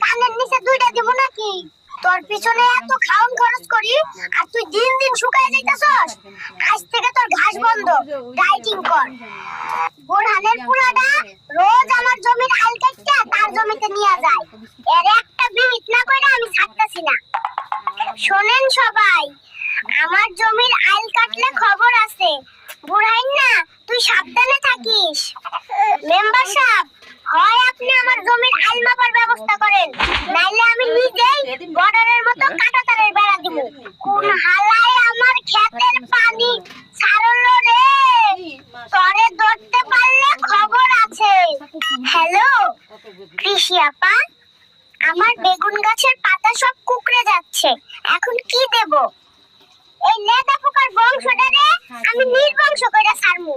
কানের নিচে দুইটা দিব নাকি? তোর পিছনে এত খাওন খরচ করি আর তুই দিন দিন শুকায় যাইতাছস। আজ থেকে তোর ঘাস বন্ধ, ডাইটিং কর। বোরহানের পুরাটা রোজ আমার জমির আল কাটতে তার জমিতে নিয়ে যায়। এর একটা বিট না কইরা আমি ছাড়তাছি না। শোনেন সবাই, আমার জমির আল কাটলে খবর আছে। বুড়াইন না, তুই সাবধানে থাকিস। মেম্বার সাহেব, হয় আপনি আমার জমির আল মাপার ব্যবস্থা করেন, নাইলে আমি নিজেই বর্ডারের মতো কাঁটাতারের বেড়া দিব। কোন হালায় আমার ক্ষেতের পানি ছাড়লো রে? তরে ধরতে পারলে খবর আছে। হ্যালো কৃষি আপা, আমার বেগুন গাছের পাতা সব কুকড়ে যাচ্ছে, এখন কি দেব? এই লেদা পোকার বংশটারে আমি নির্বংশ কইরা ছাড়মু।